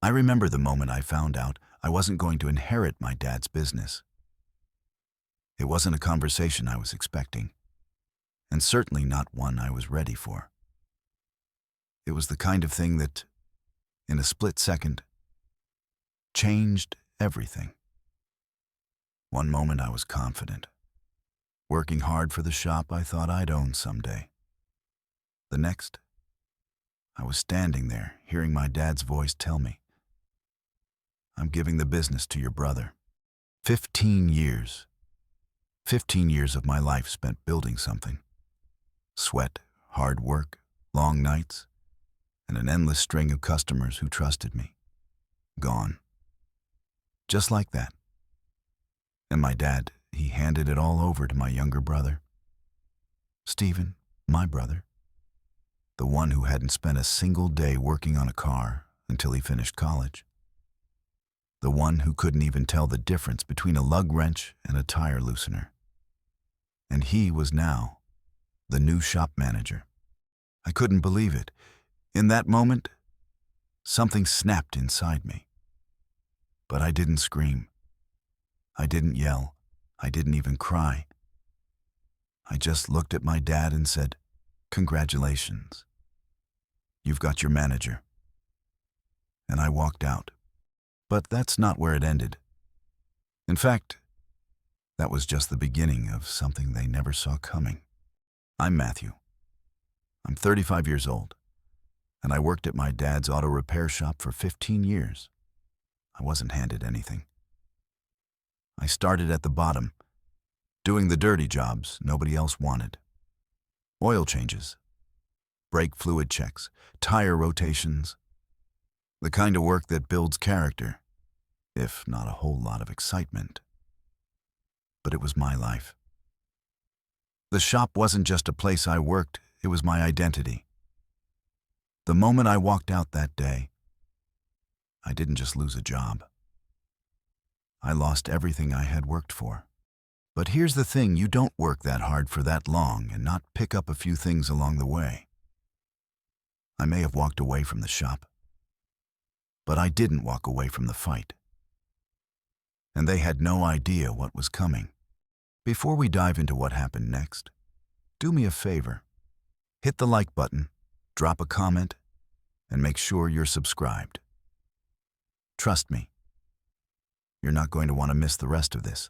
I remember the moment I found out I wasn't going to inherit my dad's business. It wasn't a conversation I was expecting, and certainly not one I was ready for. It was the kind of thing that, in a split second, changed everything. One moment I was confident, working hard for the shop I thought I'd own someday. The next, I was standing there, hearing my dad's voice tell me, "I'm giving the business to your brother." 15 years. 15 years of my life spent building something. Sweat, hard work, long nights, and an endless string of customers who trusted me. Gone. Just like that. And my dad, he handed it all over to my younger brother. Stephen, my brother. The one who hadn't spent a single day working on a car until he finished college. The one who couldn't even tell the difference between a lug wrench and a tire loosener. And he was now the new shop manager. I couldn't believe it. In that moment, something snapped inside me. But I didn't scream. I didn't yell. I didn't even cry. I just looked at my dad and said, "Congratulations. You've got your manager." And I walked out. But that's not where it ended. In fact, that was just the beginning of something they never saw coming. I'm Matthew. I'm 35 years old, and I worked at my dad's auto repair shop for 15 years. I wasn't handed anything. I started at the bottom, doing the dirty jobs nobody else wanted. Oil changes, brake fluid checks, tire rotations, the kind of work that builds character, if not a whole lot of excitement. But it was my life. The shop wasn't just a place I worked, it was my identity. The moment I walked out that day, I didn't just lose a job. I lost everything I had worked for. But here's the thing, you don't work that hard for that long and not pick up a few things along the way. I may have walked away from the shop, but I didn't walk away from the fight. And they had no idea what was coming. Before we dive into what happened next, do me a favor. Hit the like button, drop a comment, and make sure you're subscribed. Trust me, you're not going to want to miss the rest of this.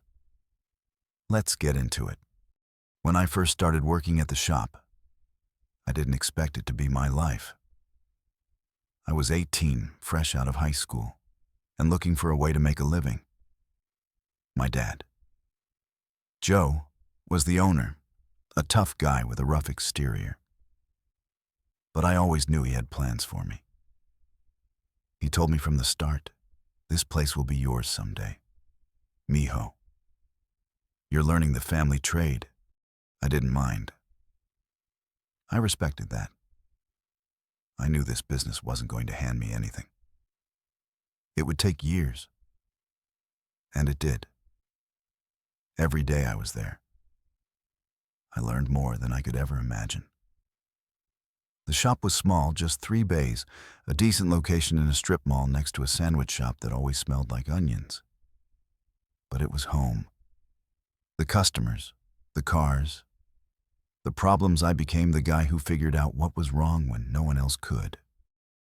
Let's get into it. When I first started working at the shop, I didn't expect it to be my life. I was 18, fresh out of high school, and looking for a way to make a living. My dad, Joe, was the owner, a tough guy with a rough exterior. But I always knew he had plans for me. He told me from the start, "This place will be yours someday. Mijo. You're learning the family trade." I didn't mind. I respected that. I knew this business wasn't going to hand me anything. It would take years. And it did. Every day I was there, I learned more than I could ever imagine. The shop was small, just 3 bays, a decent location in a strip mall next to a sandwich shop that always smelled like onions. But it was home. The customers, the cars, the problems. I became the guy who figured out what was wrong when no one else could.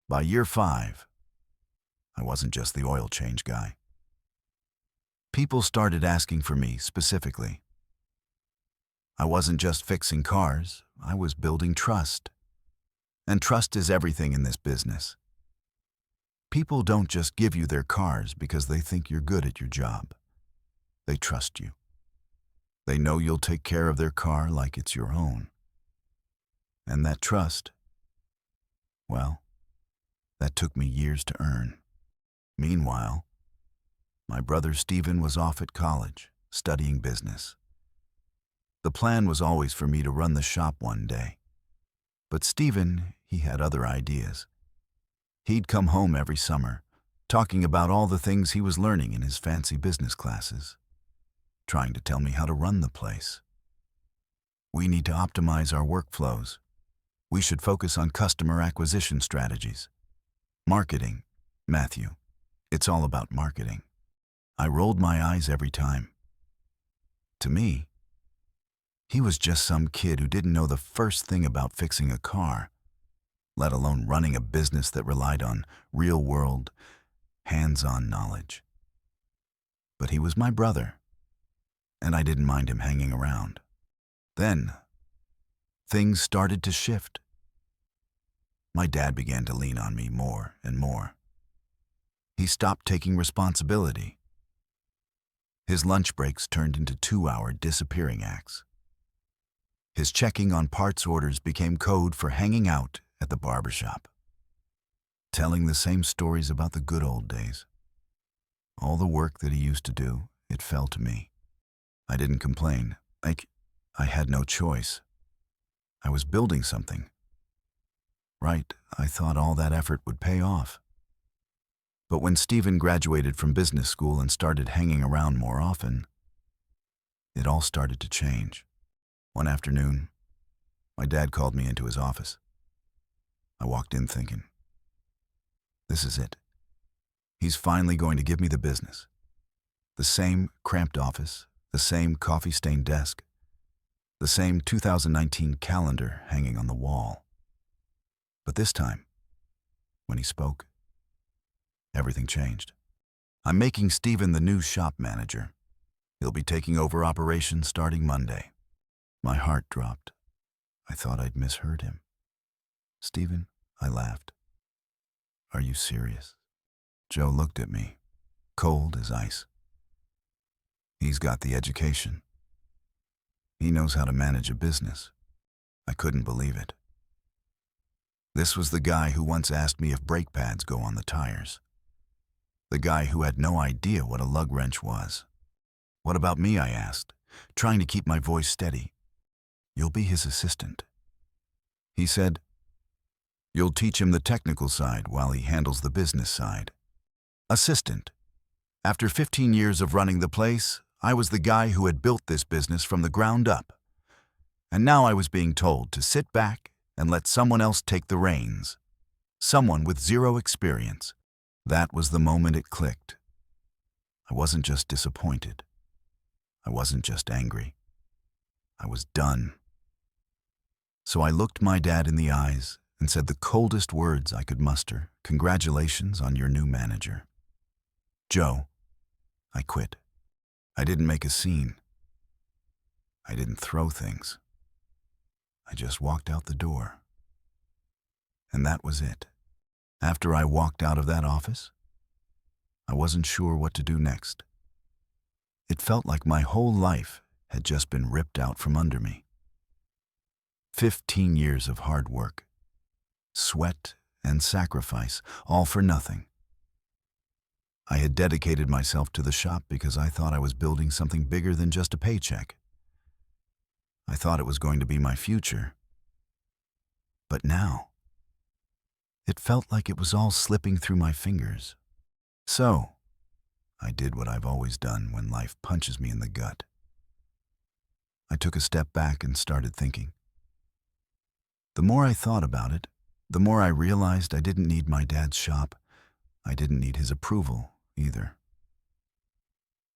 By year 5, I wasn't just the oil change guy. People started asking for me specifically. I wasn't just fixing cars, I was building trust. And trust is everything in this business. People don't just give you their cars because they think you're good at your job. They trust you. They know you'll take care of their car like it's your own. And that trust, well, that took me years to earn. Meanwhile, my brother Stephen was off at college, studying business. The plan was always for me to run the shop one day. But Stephen, he had other ideas. He'd come home every summer, talking about all the things he was learning in his fancy business classes, trying to tell me how to run the place. We need to optimize our workflows. We should focus on customer acquisition strategies, marketing, Matthew, it's all about marketing. I rolled my eyes every time. To me, he was just some kid who didn't know the first thing about fixing a car, let alone running a business that relied on real-world, hands-on knowledge. But he was my brother, and I didn't mind him hanging around. Then, things started to shift. My dad began to lean on me more and more. He stopped taking responsibility. His lunch breaks turned into 2-hour disappearing acts. His checking on parts orders became code for hanging out at the barbershop, telling the same stories about the good old days. All the work that he used to do, it fell to me. I didn't complain. I had no choice. I was building something. Right, I thought all that effort would pay off. But when Stephen graduated from business school and started hanging around more often, it all started to change. One afternoon, my dad called me into his office. I walked in thinking, this is it. He's finally going to give me the business. The same cramped office, the same coffee-stained desk, the same 2019 calendar hanging on the wall. But this time, when he spoke, everything changed. I'm making Stephen the new shop manager. He'll be taking over operations starting Monday. My heart dropped. I thought I'd misheard him. Stephen, I laughed. Are you serious? Joe looked at me, cold as ice. He's got the education. He knows how to manage a business. I couldn't believe it. This was the guy who once asked me if brake pads go on the tires. The guy who had no idea what a lug wrench was. What about me, I asked, trying to keep my voice steady. You'll be his assistant. He said, you'll teach him the technical side while he handles the business side. Assistant. After 15 years of running the place, I was the guy who had built this business from the ground up. And now I was being told to sit back and let someone else take the reins. Someone with zero experience. That was the moment it clicked. I wasn't just disappointed. I wasn't just angry. I was done. So I looked my dad in the eyes and said the coldest words I could muster. Congratulations on your new manager. Joe, I quit. I didn't make a scene. I didn't throw things. I just walked out the door. And that was it. After I walked out of that office, I wasn't sure what to do next. It felt like my whole life had just been ripped out from under me. 15 years of hard work, sweat and sacrifice, all for nothing. I had dedicated myself to the shop because I thought I was building something bigger than just a paycheck. I thought it was going to be my future. But now, it felt like it was all slipping through my fingers. So, I did what I've always done when life punches me in the gut. I took a step back and started thinking. The more I thought about it, the more I realized I didn't need my dad's shop. I didn't need his approval either.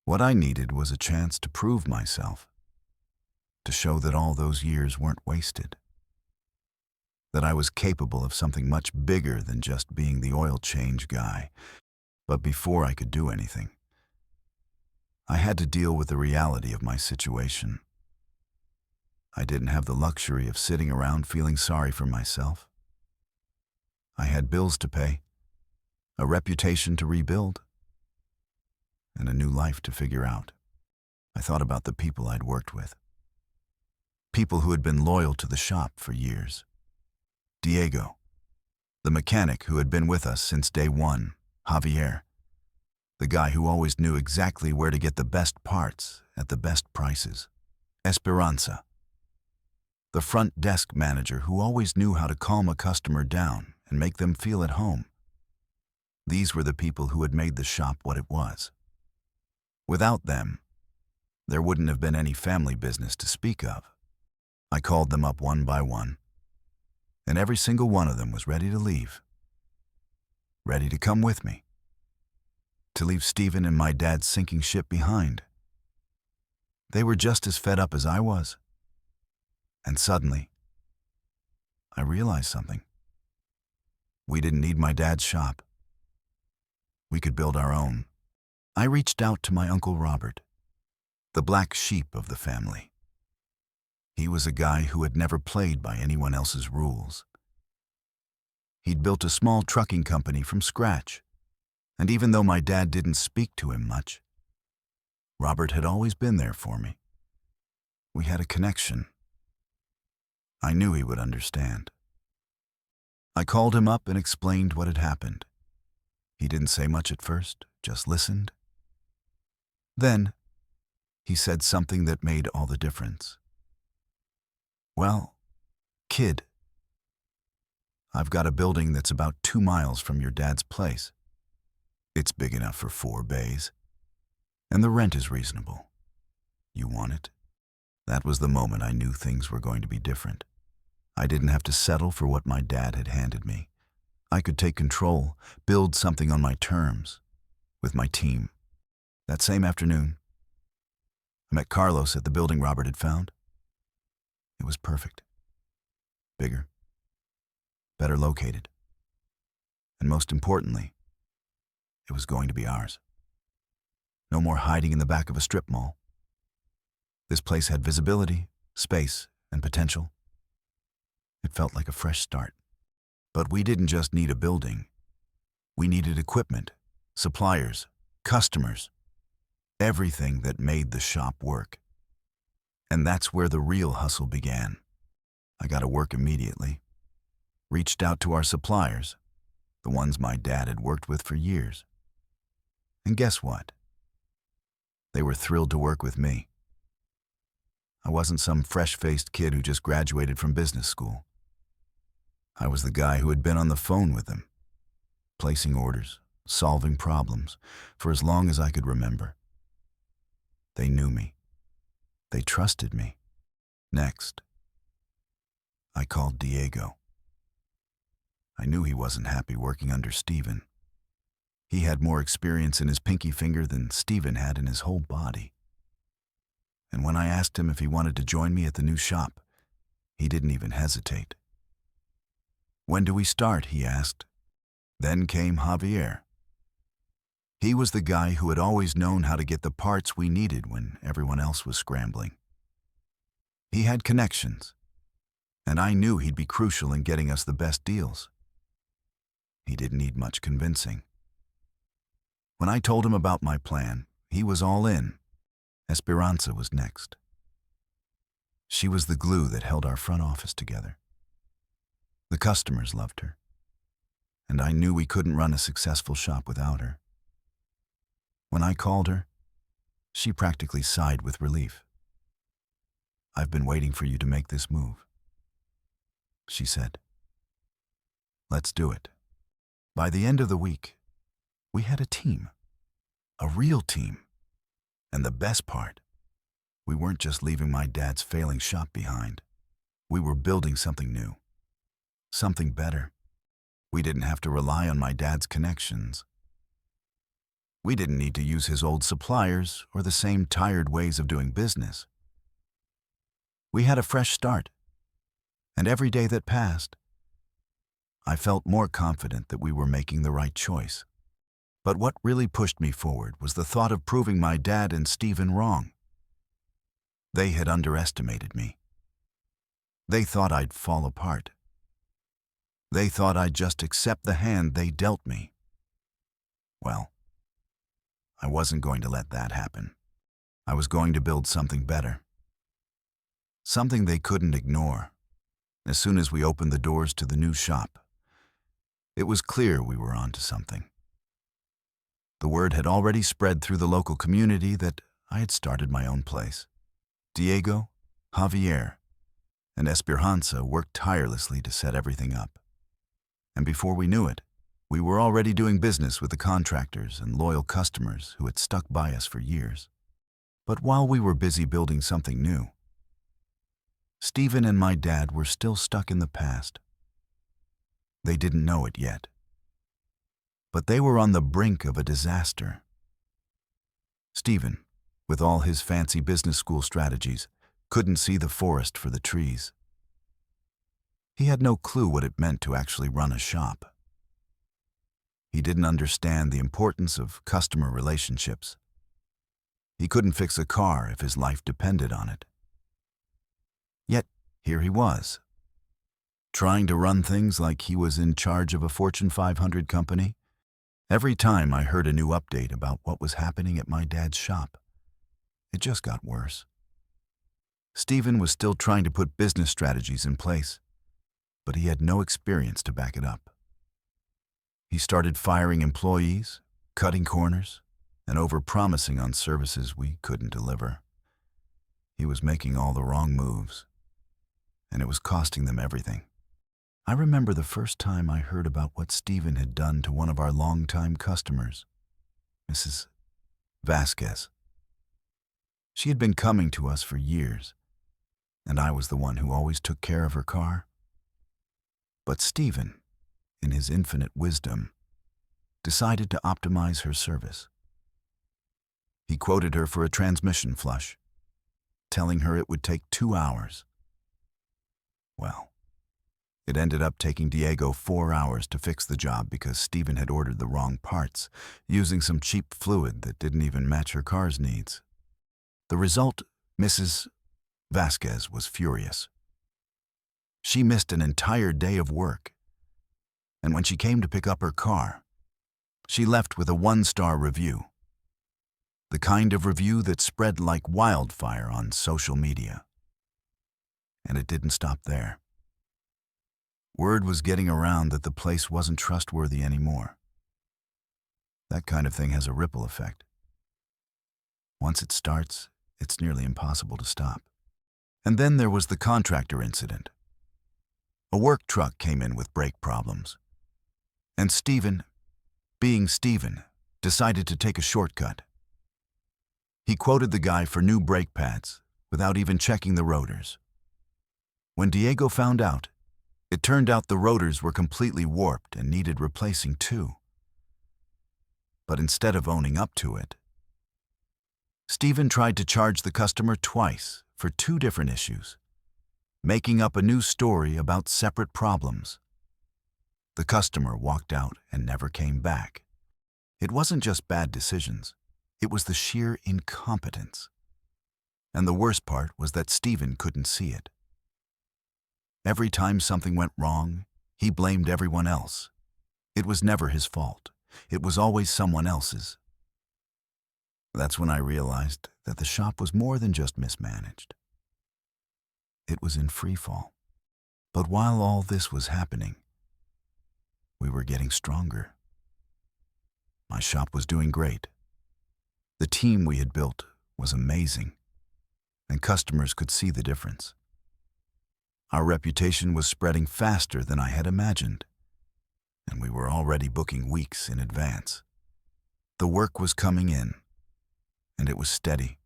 What I needed was a chance to prove myself, to show that all those years weren't wasted, that I was capable of something much bigger than just being the oil change guy. But before I could do anything, I had to deal with the reality of my situation. I didn't have the luxury of sitting around feeling sorry for myself. I had bills to pay, a reputation to rebuild, and a new life to figure out. I thought about the people I'd worked with. People who had been loyal to the shop for years. Diego, the mechanic who had been with us since day one. Javier, the guy who always knew exactly where to get the best parts at the best prices. Esperanza, the front desk manager who always knew how to calm a customer down and make them feel at home. These were the people who had made the shop what it was. Without them, there wouldn't have been any family business to speak of. I called them up one by one, and every single one of them was ready to leave, ready to come with me. to leave Stephen and my dad's sinking ship behind. They were just as fed up as I was. And suddenly, I realized something. We didn't need my dad's shop. We could build our own. I reached out to my Uncle Robert, the black sheep of the family. He was a guy who had never played by anyone else's rules. He'd built a small trucking company from scratch, and even though my dad didn't speak to him much, Robert had always been there for me. We had a connection. I knew he would understand. I called him up and explained what had happened. He didn't say much at first, just listened. Then, he said something that made all the difference. "Well, kid, I've got a building that's about 2 miles from your dad's place. It's big enough for 4 bays, and the rent is reasonable. You want it?" That was the moment I knew things were going to be different. I didn't have to settle for what my dad had handed me. I could take control, build something on my terms, with my team. That same afternoon, I met Carlos at the building Robert had found. It was perfect. Bigger, better located, and most importantly, it was going to be ours. No more hiding in the back of a strip mall. This place had visibility, space, and potential. It felt like a fresh start. But we didn't just need a building. We needed equipment, suppliers, customers, everything that made the shop work. And that's where the real hustle began. I got to work immediately. Reached out to our suppliers, the ones my dad had worked with for years. And guess what? They were thrilled to work with me. I wasn't some fresh-faced kid who just graduated from business school. I was the guy who had been on the phone with them, placing orders, solving problems, for as long as I could remember. They knew me. They trusted me. Next, I called Diego. I knew he wasn't happy working under Stephen. He had more experience in his pinky finger than Stephen had in his whole body. And when I asked him if he wanted to join me at the new shop, he didn't even hesitate. "When do we start?" he asked. Then came Javier. He was the guy who had always known how to get the parts we needed when everyone else was scrambling. He had connections, and I knew he'd be crucial in getting us the best deals. He didn't need much convincing. When I told him about my plan, he was all in. Esperanza was next. She was the glue that held our front office together. The customers loved her, and I knew we couldn't run a successful shop without her. When I called her, she practically sighed with relief. "I've been waiting for you to make this move," she said. "Let's do it." By the end of the week, we had a team, a real team. And the best part, we weren't just leaving my dad's failing shop behind. We were building something new, something better. We didn't have to rely on my dad's connections. We didn't need to use his old suppliers or the same tired ways of doing business. We had a fresh start, and every day that passed, I felt more confident that we were making the right choice. But what really pushed me forward was the thought of proving my dad and Stephen wrong. They had underestimated me. They thought I'd fall apart. They thought I'd just accept the hand they dealt me. Well, I wasn't going to let that happen. I was going to build something better. Something they couldn't ignore. As soon as we opened the doors to the new shop, it was clear we were onto something. The word had already spread through the local community that I had started my own place. Diego, Javier, and Esperanza worked tirelessly to set everything up. And before we knew it, we were already doing business with the contractors and loyal customers who had stuck by us for years. But while we were busy building something new, Stephen and my dad were still stuck in the past. They didn't know it yet. But they were on the brink of a disaster. Stephen, with all his fancy business school strategies, couldn't see the forest for the trees. He had no clue what it meant to actually run a shop. He didn't understand the importance of customer relationships. He couldn't fix a car if his life depended on it. Yet, here he was, trying to run things like he was in charge of a Fortune 500 company. Every time I heard a new update about what was happening at my dad's shop, it just got worse. Stephen was still trying to put business strategies in place, but he had no experience to back it up. He started firing employees, cutting corners, and overpromising on services we couldn't deliver. He was making all the wrong moves, and it was costing them everything. I remember the first time I heard about what Stephen had done to one of our longtime customers, Mrs. Vasquez. She had been coming to us for years, and I was the one who always took care of her car. But Stephen, in his infinite wisdom, decided to optimize her service. He quoted her for a transmission flush, telling her it would take 2 hours. Well, it ended up taking Diego 4 hours to fix the job because Stephen had ordered the wrong parts, using some cheap fluid that didn't even match her car's needs. The result, Mrs. Vasquez was furious. She missed an entire day of work, and when she came to pick up her car, she left with a 1-star review. The kind of review that spread like wildfire on social media. And it didn't stop there. Word was getting around that the place wasn't trustworthy anymore. That kind of thing has a ripple effect. Once it starts, it's nearly impossible to stop. And then there was the contractor incident. A work truck came in with brake problems. And Stephen, being Stephen, decided to take a shortcut. He quoted the guy for new brake pads without even checking the rotors. When Diego found out, it turned out the rotors were completely warped and needed replacing too. But instead of owning up to it, Stephen tried to charge the customer twice for 2 different issues, making up a new story about separate problems. The customer walked out and never came back. It wasn't just bad decisions, it was the sheer incompetence. And the worst part was that Stephen couldn't see it. Every time something went wrong, he blamed everyone else. It was never his fault. It was always someone else's. That's when I realized that the shop was more than just mismanaged. It was in free fall. But while all this was happening, we were getting stronger. My shop was doing great. The team we had built was amazing, and customers could see the difference. Our reputation was spreading faster than I had imagined, and we were already booking weeks in advance. The work was coming in, and it was steady.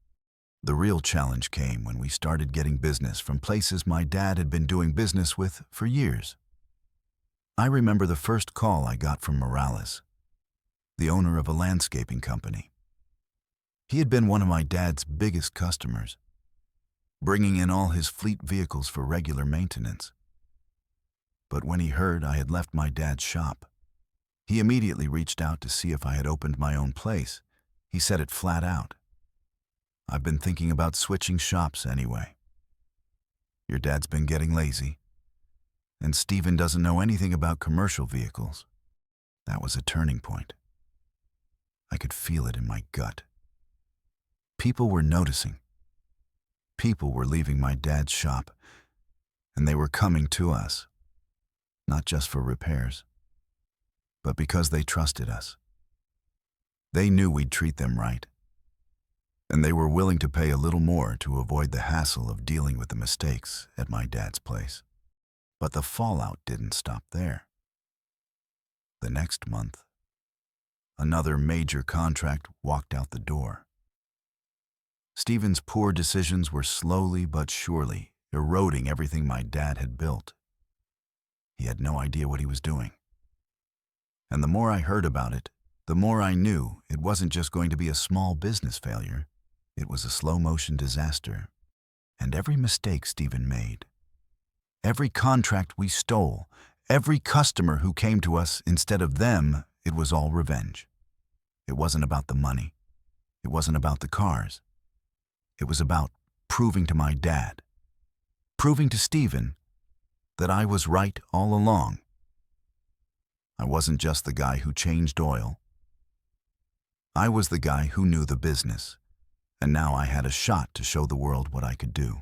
The real challenge came when we started getting business from places my dad had been doing business with for years. I remember the first call I got from Morales, the owner of a landscaping company. He had been one of my dad's biggest customers, bringing in all his fleet vehicles for regular maintenance. But when he heard I had left my dad's shop, he immediately reached out to see if I had opened my own place. He said it flat out. "I've been thinking about switching shops anyway. Your dad's been getting lazy, and Stephen doesn't know anything about commercial vehicles." That was a turning point. I could feel it in my gut. People were noticing. People were leaving my dad's shop, and they were coming to us, not just for repairs, but because they trusted us. They knew we'd treat them right, and they were willing to pay a little more to avoid the hassle of dealing with the mistakes at my dad's place. But the fallout didn't stop there. The next month, another major contract walked out the door. Stephen's poor decisions were slowly but surely eroding everything my dad had built. He had no idea what he was doing. And the more I heard about it, The more I knew, it wasn't just going to be a small business failure. It was a slow-motion disaster. And every mistake Stephen made, every contract we stole, every customer who came to us instead of them, it was all revenge. It wasn't about the money. It wasn't about the cars. It was about proving to my dad, proving to Stephen, that I was right all along. I wasn't just the guy who changed oil. I was the guy who knew the business, and now I had a shot to show the world what I could do.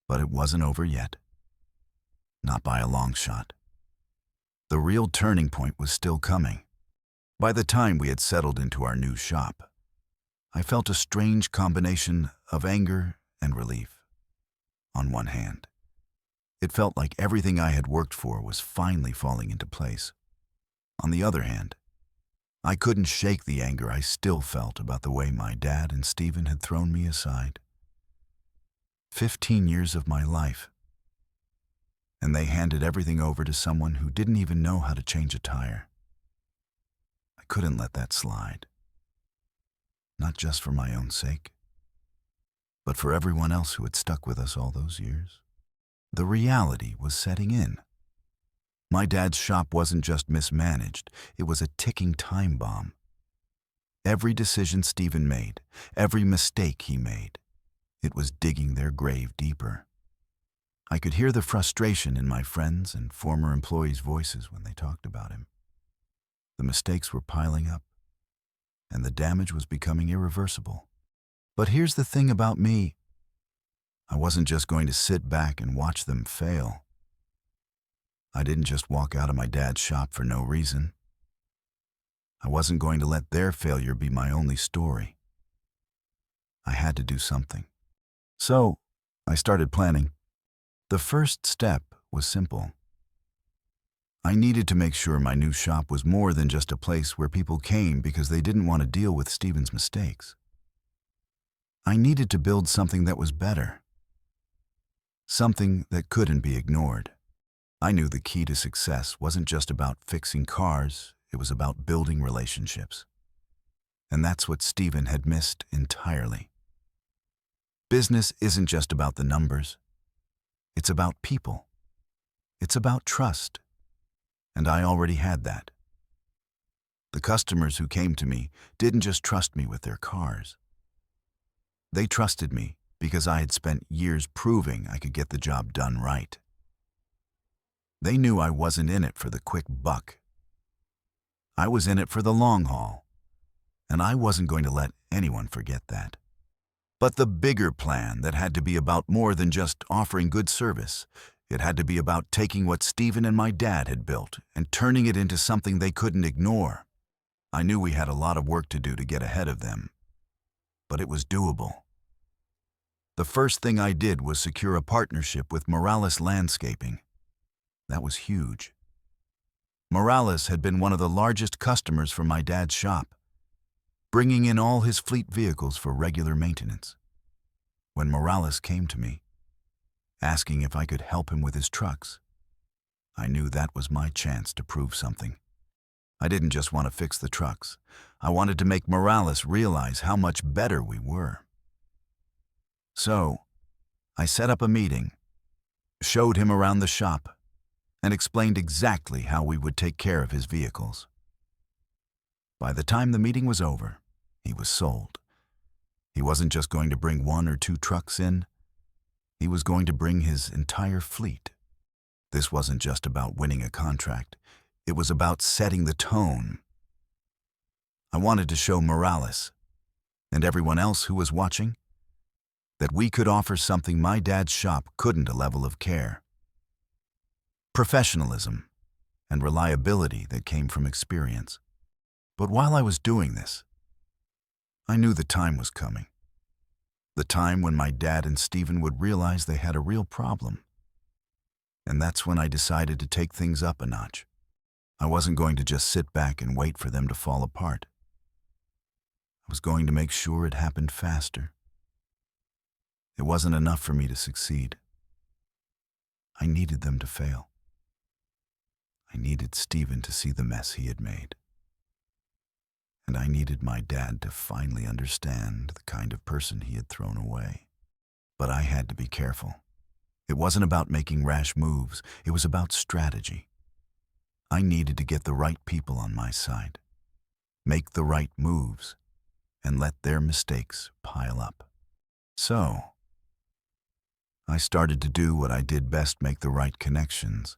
But it wasn't over yet. Not by a long shot. The real turning point was still coming. By the time we had settled into our new shop, I felt a strange combination of anger and relief. On one hand, it felt like everything I had worked for was finally falling into place. On the other hand, I couldn't shake the anger I still felt about the way my dad and Stephen had thrown me aside. 15 years of my life, and they handed everything over to someone who didn't even know how to change a tire. I couldn't let that slide. Not just for my own sake, but for everyone else who had stuck with us all those years. The reality was setting in. My dad's shop wasn't just mismanaged, it was a ticking time bomb. Every decision Stephen made, every mistake he made, it was digging their grave deeper. I could hear the frustration in my friends' and former employees' voices when they talked about him. The mistakes were piling up, and the damage was becoming irreversible. But here's the thing about me. I wasn't just going to sit back and watch them fail. I didn't just walk out of my dad's shop for no reason. I wasn't going to let their failure be my only story. I had to do something. So, I started planning. The first step was simple. I needed to make sure my new shop was more than just a place where people came because they didn't want to deal with Stephen's mistakes. I needed to build something that was better. Something that couldn't be ignored. I knew the key to success wasn't just about fixing cars, it was about building relationships. And that's what Stephen had missed entirely. Business isn't just about the numbers. It's about people. It's about trust. And I already had that. The customers who came to me didn't just trust me with their cars. They trusted me because I had spent years proving I could get the job done right. They knew I wasn't in it for the quick buck. I was in it for the long haul, and I wasn't going to let anyone forget that. But the bigger plan that had to be about more than just offering good service, it had to be about taking what Stephen and my dad had built and turning it into something they couldn't ignore. I knew we had a lot of work to do to get ahead of them, but it was doable. The first thing I did was secure a partnership with Morales Landscaping. That was huge. Morales had been one of the largest customers for my dad's shop, bringing in all his fleet vehicles for regular maintenance. When Morales came to me, asking if I could help him with his trucks, I knew that was my chance to prove something. I didn't just want to fix the trucks. I wanted to make Morales realize how much better we were. So, I set up a meeting, showed him around the shop, and explained exactly how we would take care of his vehicles. By the time the meeting was over, he was sold. He wasn't just going to bring 1 or 2 trucks in. He was going to bring his entire fleet. This wasn't just about winning a contract. It was about setting the tone. I wanted to show Morales, and everyone else who was watching, that we could offer something my dad's shop couldn't, a level of care, professionalism, and reliability that came from experience. But while I was doing this, I knew the time was coming. The time when my dad and Stephen would realize they had a real problem. And that's when I decided to take things up a notch. I wasn't going to just sit back and wait for them to fall apart. I was going to make sure it happened faster. It wasn't enough for me to succeed. I needed them to fail. I needed Stephen to see the mess he had made. and I needed my dad to finally understand the kind of person he had thrown away. But I had to be careful. It wasn't about making rash moves, it was about strategy. I needed to get the right people on my side, make the right moves, and let their mistakes pile up. So, I started to do what I did best: make the right connections.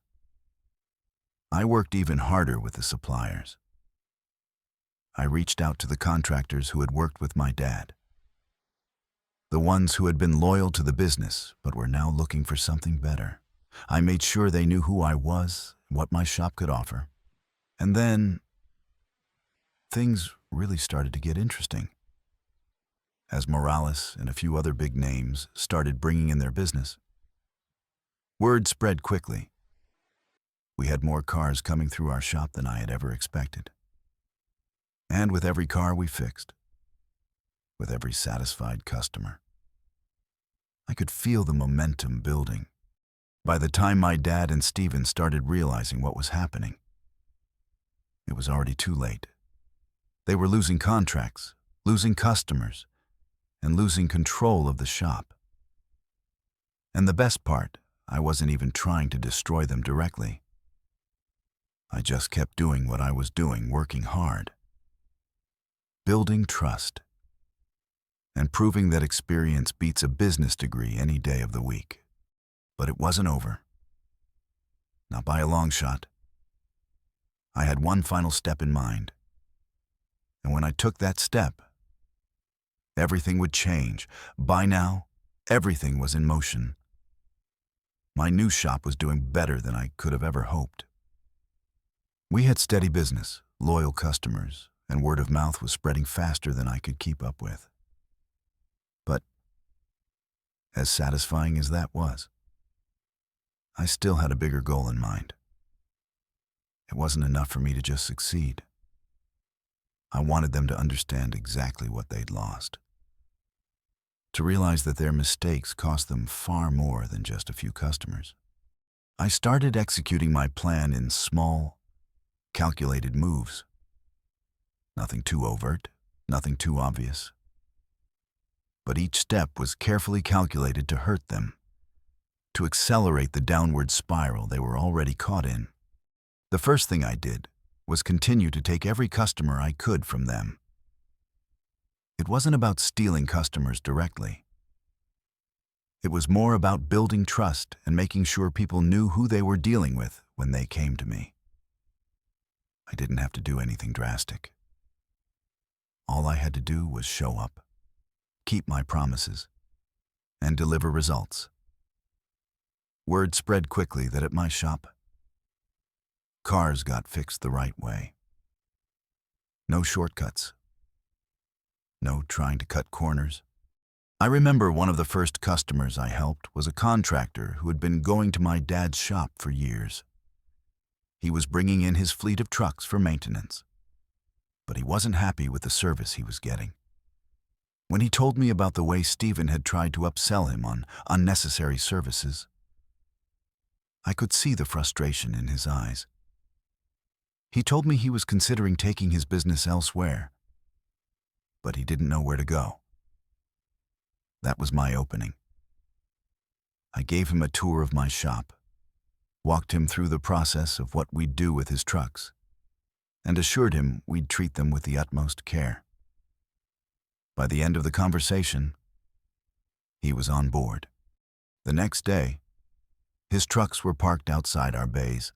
I worked even harder with the suppliers. I reached out to the contractors who had worked with my dad, the ones who had been loyal to the business but were now looking for something better. I made sure they knew who I was, what my shop could offer. And then, things really started to get interesting. As Morales and a few other big names started bringing in their business, word spread quickly. We had more cars coming through our shop than I had ever expected. And with every car we fixed, with every satisfied customer, I could feel the momentum building. By the time my dad and Steven started realizing what was happening, it was already too late. They were losing contracts, losing customers, and losing control of the shop. And the best part, I wasn't even trying to destroy them directly. I just kept doing what I was doing, working hard, building trust, and proving that experience beats a business degree any day of the week. But it wasn't over. Not by a long shot. I had one final step in mind. And when I took that step, everything would change. By now, everything was in motion. My new shop was doing better than I could have ever hoped. We had steady business, loyal customers, and word of mouth was spreading faster than I could keep up with. But, as satisfying as that was, I still had a bigger goal in mind. It wasn't enough for me to just succeed. I wanted them to understand exactly what they'd lost, to realize that their mistakes cost them far more than just a few customers. I started executing my plan in small, calculated moves. Nothing too overt, nothing too obvious. But each step was carefully calculated to hurt them, to accelerate the downward spiral they were already caught in. The first thing I did was continue to take every customer I could from them. It wasn't about stealing customers directly. It was more about building trust and making sure people knew who they were dealing with when they came to me. I didn't have to do anything drastic. All I had to do was show up, keep my promises, and deliver results. Word spread quickly that at my shop, cars got fixed the right way. No shortcuts. No trying to cut corners. I remember one of the first customers I helped was a contractor who had been going to my dad's shop for years. He was bringing in his fleet of trucks for maintenance, but he wasn't happy with the service he was getting. When he told me about the way Steven had tried to upsell him on unnecessary services, I could see the frustration in his eyes. He told me he was considering taking his business elsewhere, but he didn't know where to go. That was my opening. I gave him a tour of my shop, walked him through the process of what we'd do with his trucks, and assured him we'd treat them with the utmost care. By the end of the conversation, he was on board. The next day, his trucks were parked outside our bays,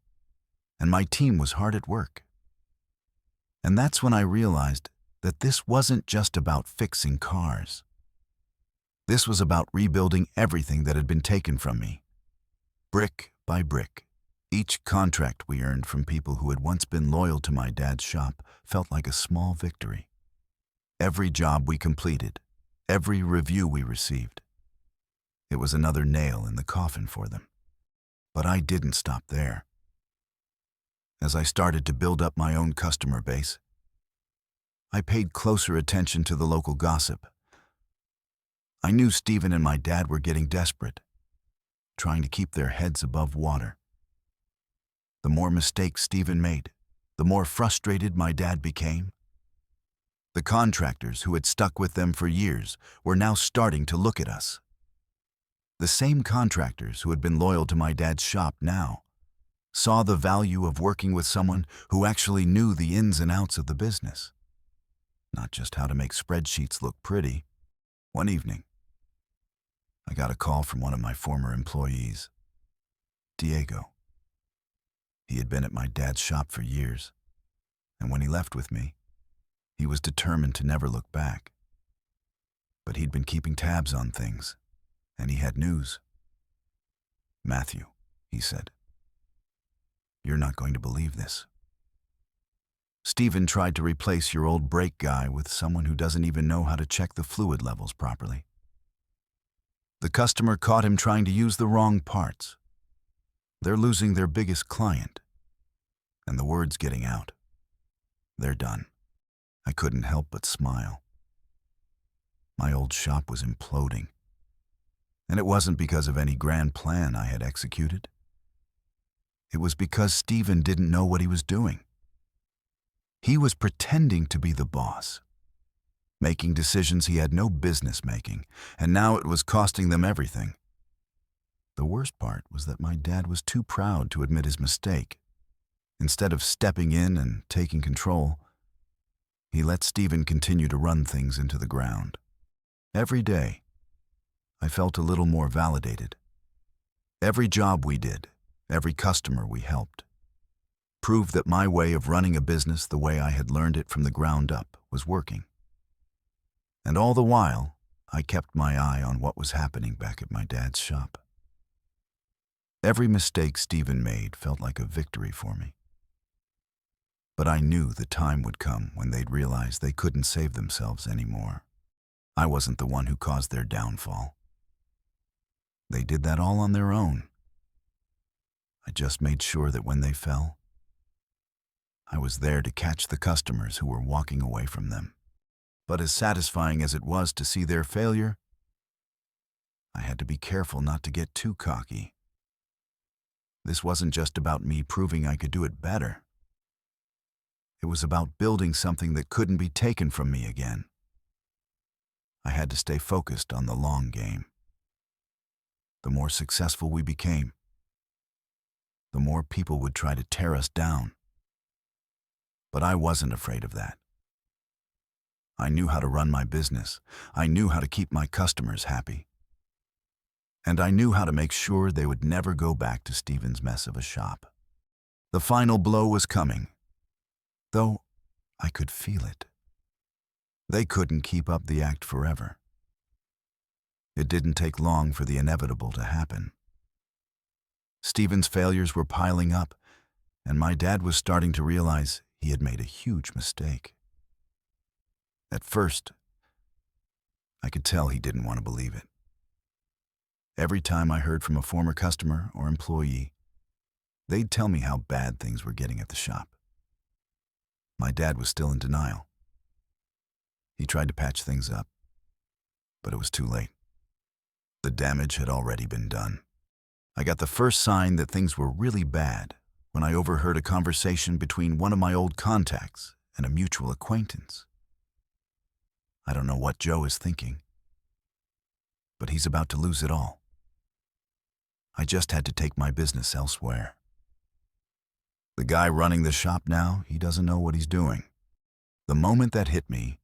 and my team was hard at work. And that's when I realized that this wasn't just about fixing cars. This was about rebuilding everything that had been taken from me, brick by brick. Each contract we earned from people who had once been loyal to my dad's shop felt like a small victory. Every job we completed, every review we received, it was another nail in the coffin for them. But I didn't stop there. As I started to build up my own customer base, I paid closer attention to the local gossip. I knew Steven and my dad were getting desperate, trying to keep their heads above water. The more mistakes Steven made, the more frustrated my dad became. The contractors who had stuck with them for years were now starting to look at us. The same contractors who had been loyal to my dad's shop now saw the value of working with someone who actually knew the ins and outs of the business, not just how to make spreadsheets look pretty. One evening, I got a call from one of my former employees, Diego. He had been at my dad's shop for years, and when he left with me, he was determined to never look back. But he'd been keeping tabs on things, and he had news. "Matthew," he said, "you're not going to believe this. Steven tried to replace your old brake guy with someone who doesn't even know how to check the fluid levels properly. The customer caught him trying to use the wrong parts. They're losing their biggest client, and the word's getting out. They're done." I couldn't help but smile. My old shop was imploding, and it wasn't because of any grand plan I had executed. It was because Steven didn't know what he was doing. He was pretending to be the boss, making decisions he had no business making, and now it was costing them everything. The worst part was that my dad was too proud to admit his mistake. Instead of stepping in and taking control, he let Steven continue to run things into the ground. Every day, I felt a little more validated. Every job we did, every customer we helped, proved that my way of running a business the way I had learned it from the ground up was working. And all the while, I kept my eye on what was happening back at my dad's shop. Every mistake Steven made felt like a victory for me. But I knew the time would come when they'd realize they couldn't save themselves anymore. I wasn't the one who caused their downfall. They did that all on their own. I just made sure that when they fell, I was there to catch the customers who were walking away from them. But as satisfying as it was to see their failure, I had to be careful not to get too cocky. This wasn't just about me proving I could do it better. It was about building something that couldn't be taken from me again. I had to stay focused on the long game. The more successful we became, the more people would try to tear us down. But I wasn't afraid of that. I knew how to run my business. I knew how to keep my customers happy. And I knew how to make sure they would never go back to Steven's mess of a shop. The final blow was coming, though I could feel it. They couldn't keep up the act forever. It didn't take long for the inevitable to happen. Steven's failures were piling up, and my dad was starting to realize he had made a huge mistake. At first, I could tell he didn't want to believe it. Every time I heard from a former customer or employee, they'd tell me how bad things were getting at the shop. My dad was still in denial. He tried to patch things up, but it was too late. The damage had already been done. I got the first sign that things were really bad when I overheard a conversation between one of my old contacts and a mutual acquaintance. I don't know what Joe is thinking, but he's about to lose it all. I just had to take my business elsewhere. The guy running the shop now, he doesn't know what he's doing. The moment that hit me,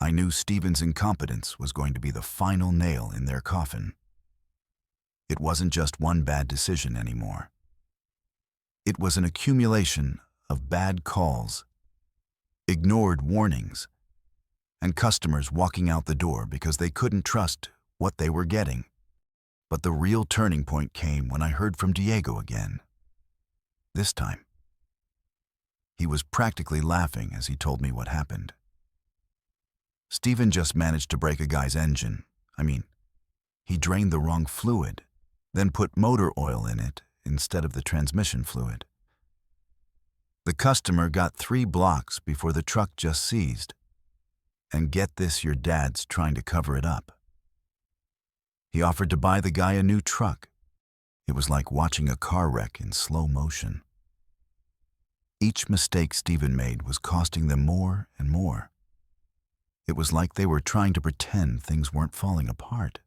I knew Steven's incompetence was going to be the final nail in their coffin. It wasn't just one bad decision anymore. It was an accumulation of bad calls, ignored warnings, and customers walking out the door because they couldn't trust what they were getting. But the real turning point came when I heard from Diego again. This time, he was practically laughing as he told me what happened. Steven just managed to break a guy's engine. He drained the wrong fluid, then put motor oil in it instead of the transmission fluid. The customer got 3 blocks before the truck just seized. And get this, your dad's trying to cover it up. He offered to buy the guy a new truck. It was like watching a car wreck in slow motion. Each mistake Steven made was costing them more and more. It was like they were trying to pretend things weren't falling apart.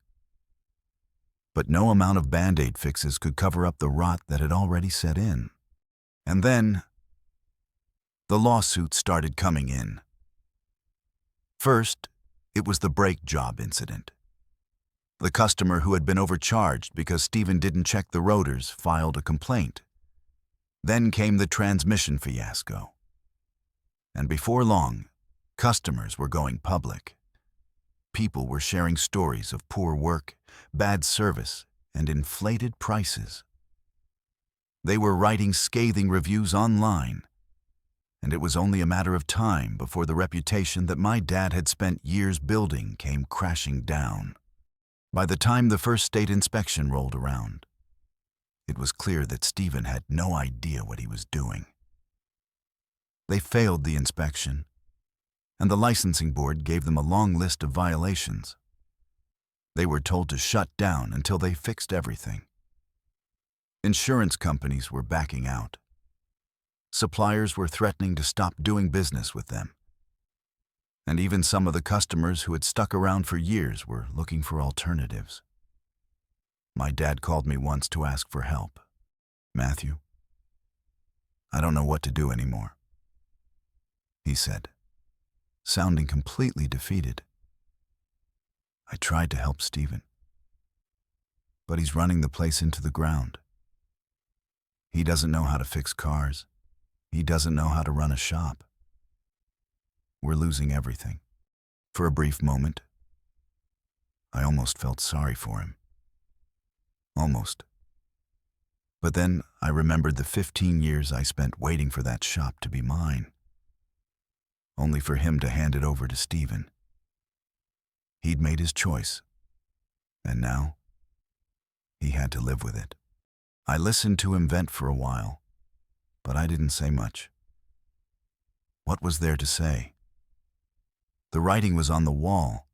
But no amount of Band-Aid fixes could cover up the rot that had already set in. And then, the lawsuits started coming in. First, it was the brake job incident. The customer who had been overcharged because Stephen didn't check the rotors filed a complaint. Then came the transmission fiasco. And before long, customers were going public. People were sharing stories of poor work, bad service, and inflated prices. They were writing scathing reviews online, and it was only a matter of time before the reputation that my dad had spent years building came crashing down. By the time the first state inspection rolled around, it was clear that Stephen had no idea what he was doing. They failed the inspection, and the licensing board gave them a long list of violations. They were told to shut down until they fixed everything. Insurance companies were backing out. Suppliers were threatening to stop doing business with them. And even some of the customers who had stuck around for years were looking for alternatives. My dad called me once to ask for help. "Matthew, I don't know what to do anymore," he said, sounding completely defeated. I tried to help Stephen, but he's running the place into the ground. He doesn't know how to fix cars. He doesn't know how to run a shop. We're losing everything. For a brief moment, I almost felt sorry for him. Almost. But then I remembered the 15 years I spent waiting for that shop to be mine, only for him to hand it over to Stephen. He'd made his choice, and now he had to live with it. I listened to him vent for a while, but I didn't say much. What was there to say? The writing was on the wall.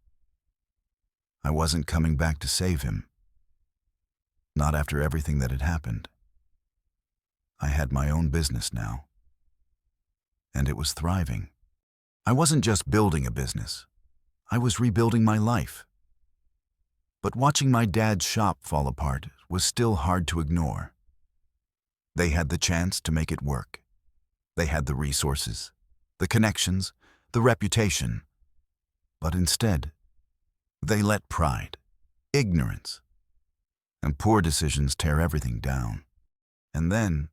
I wasn't coming back to save him. Not after everything that had happened. I had my own business now, and it was thriving. I wasn't just building a business. I was rebuilding my life. But watching my dad's shop fall apart was still hard to ignore. They had the chance to make it work. They had the resources, the connections, the reputation. But instead, they let pride, ignorance, and poor decisions tear everything down. And then,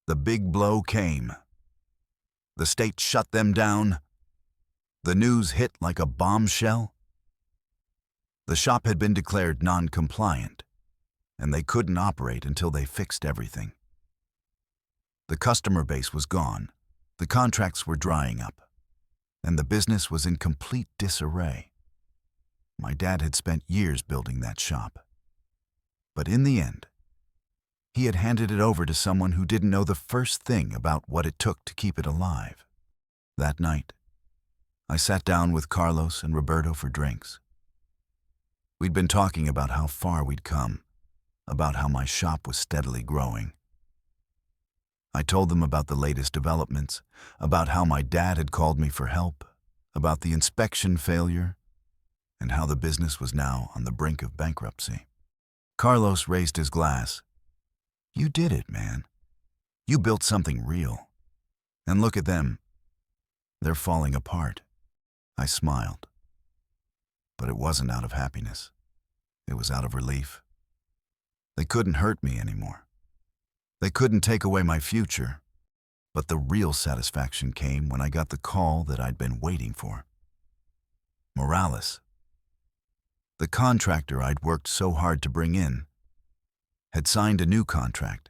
the big blow came. The state shut them down. The news hit like a bombshell. The shop had been declared non-compliant, and they couldn't operate until they fixed everything. The customer base was gone, the contracts were drying up, and the business was in complete disarray. My dad had spent years building that shop. But in the end, he had handed it over to someone who didn't know the first thing about what it took to keep it alive. That night, I sat down with Carlos and Roberto for drinks. We'd been talking about how far we'd come, about how my shop was steadily growing. I told them about the latest developments, about how my dad had called me for help, about the inspection failure, and how the business was now on the brink of bankruptcy. Carlos raised his glass. "You did it, man. You built something real. And look at them. They're falling apart." I smiled. But it wasn't out of happiness. It was out of relief. They couldn't hurt me anymore. They couldn't take away my future. But the real satisfaction came when I got the call that I'd been waiting for. Morales, the contractor I'd worked so hard to bring in, had signed a new contract.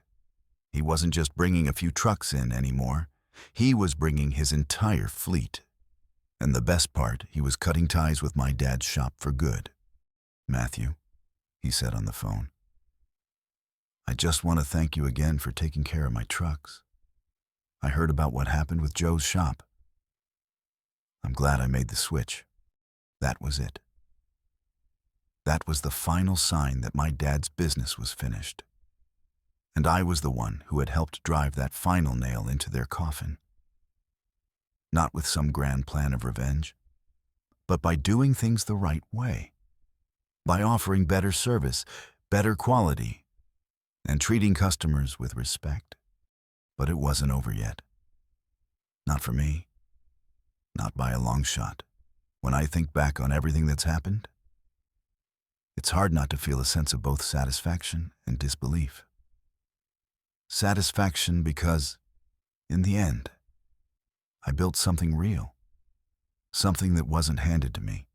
He wasn't just bringing a few trucks in anymore. He was bringing his entire fleet. And the best part, he was cutting ties with my dad's shop for good. "Matthew," he said on the phone, "I just want to thank you again for taking care of my trucks. I heard about what happened with Joe's shop. I'm glad I made the switch." That was it. That was the final sign that my dad's business was finished. And I was the one who had helped drive that final nail into their coffin. Not with some grand plan of revenge, but by doing things the right way, by offering better service, better quality, and treating customers with respect. But it wasn't over yet. Not for me. Not by a long shot. When I think back on everything that's happened, it's hard not to feel a sense of both satisfaction and disbelief. Satisfaction because, in the end, I built something real, something that wasn't handed to me,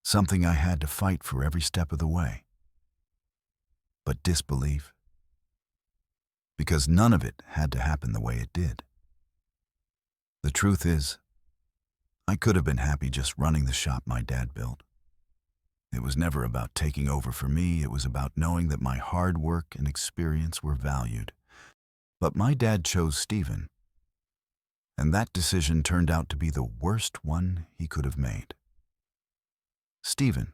something I had to fight for every step of the way. But disbelief, because none of it had to happen the way it did. The truth is, I could have been happy just running the shop my dad built. It was never about taking over for me, it was about knowing that my hard work and experience were valued. But my dad chose Stephen, and that decision turned out to be the worst one he could have made. Stephen,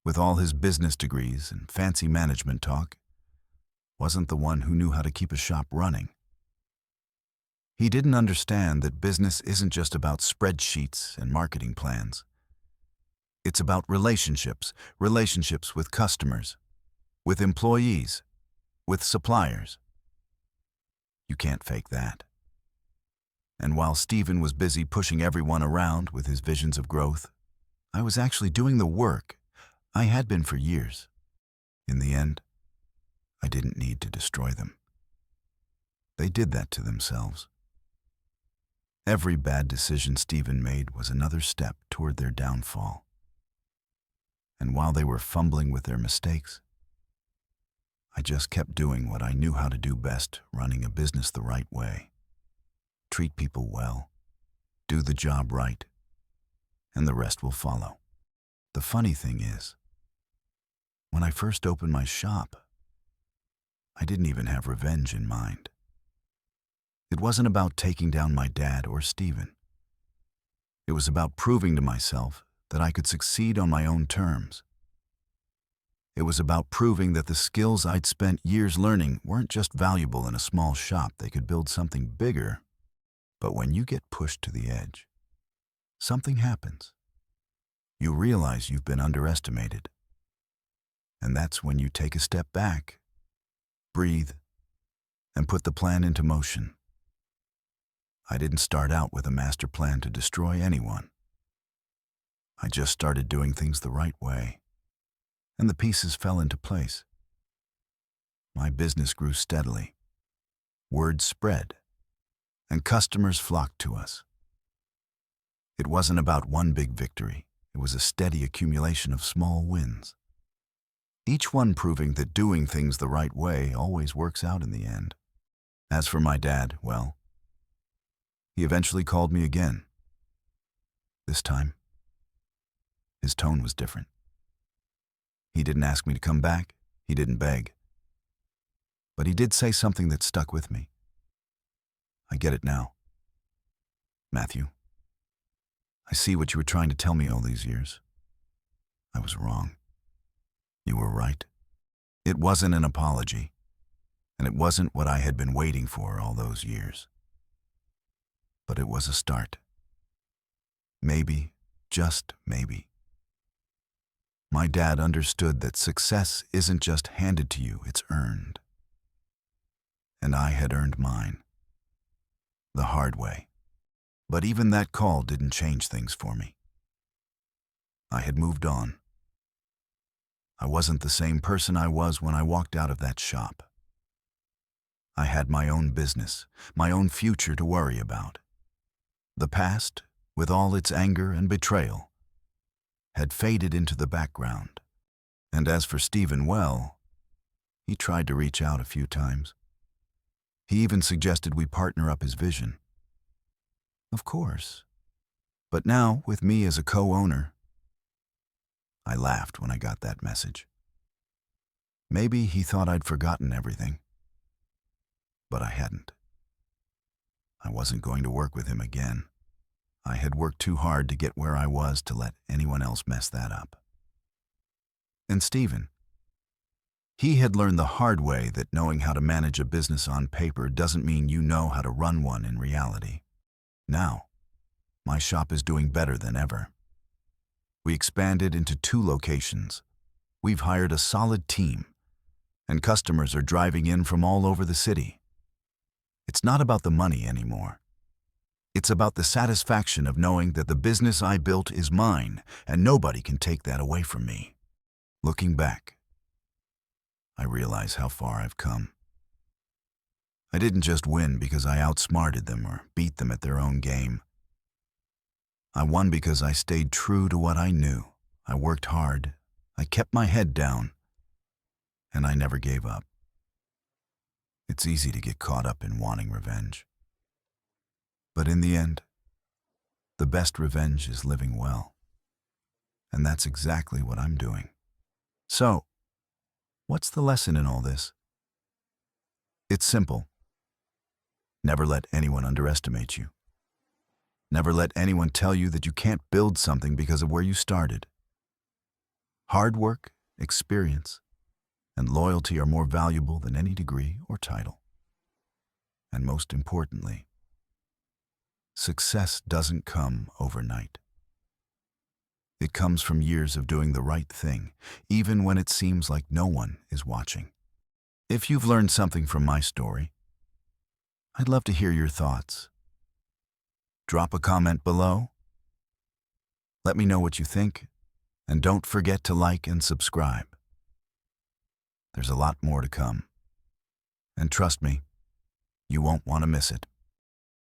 with all his business degrees and fancy management talk, wasn't the one who knew how to keep a shop running. He didn't understand that business isn't just about spreadsheets and marketing plans. It's about relationships with customers, with employees, with suppliers. You can't fake that. And while Stephen was busy pushing everyone around with his visions of growth, I was actually doing the work I had been for years. In the end, I didn't need to destroy them. They did that to themselves. Every bad decision Stephen made was another step toward their downfall. And while they were fumbling with their mistakes, I just kept doing what I knew how to do best, running a business the right way. Treat people well, do the job right, and the rest will follow. The funny thing is, when I first opened my shop, I didn't even have revenge in mind. It wasn't about taking down my dad or Stephen. It was about proving to myself that I could succeed on my own terms. It was about proving that the skills I'd spent years learning weren't just valuable in a small shop. They could build something bigger. But when you get pushed to the edge, something happens. You realize you've been underestimated. And that's when you take a step back, breathe, and put the plan into motion. I didn't start out with a master plan to destroy anyone. I just started doing things the right way, and the pieces fell into place. My business grew steadily. Word spread, and customers flocked to us. It wasn't about one big victory. It was a steady accumulation of small wins, each one proving that doing things the right way always works out in the end. As for my dad, well, he eventually called me again. This time, his tone was different. He didn't ask me to come back. He didn't beg. But he did say something that stuck with me. I get it now. Matthew, I see what you were trying to tell me all these years. I was wrong. You were right. It wasn't an apology, and it wasn't what I had been waiting for all those years. But it was a start. Maybe, just maybe. My dad understood that success isn't just handed to you, it's earned. And I had earned mine. The hard way. But even that call didn't change things for me. I had moved on. I wasn't the same person I was when I walked out of that shop. I had my own business, my own future to worry about. The past, with all its anger and betrayal, had faded into the background. And as for Stephen, well, he tried to reach out a few times. He even suggested we partner up his vision. Of course. But now, with me as a co-owner, I laughed when I got that message. Maybe he thought I'd forgotten everything. But I hadn't. I wasn't going to work with him again. I had worked too hard to get where I was to let anyone else mess that up. And Stephen, he had learned the hard way that knowing how to manage a business on paper doesn't mean you know how to run one in reality. Now, my shop is doing better than ever. We expanded into 2 locations. We've hired a solid team, and customers are driving in from all over the city. It's not about the money anymore. It's about the satisfaction of knowing that the business I built is mine, and nobody can take that away from me. Looking back, I realize how far I've come. I didn't just win because I outsmarted them or beat them at their own game. I won because I stayed true to what I knew. I worked hard, I kept my head down, and I never gave up. It's easy to get caught up in wanting revenge. But in the end, the best revenge is living well. And that's exactly what I'm doing. So, what's the lesson in all this? It's simple. Never let anyone underestimate you. Never let anyone tell you that you can't build something because of where you started. Hard work, experience, and loyalty are more valuable than any degree or title. And most importantly, success doesn't come overnight. It comes from years of doing the right thing, even when it seems like no one is watching. If you've learned something from my story, I'd love to hear your thoughts. Drop a comment below. Let me know what you think, and don't forget to like and subscribe. There's a lot more to come. And trust me, you won't want to miss it.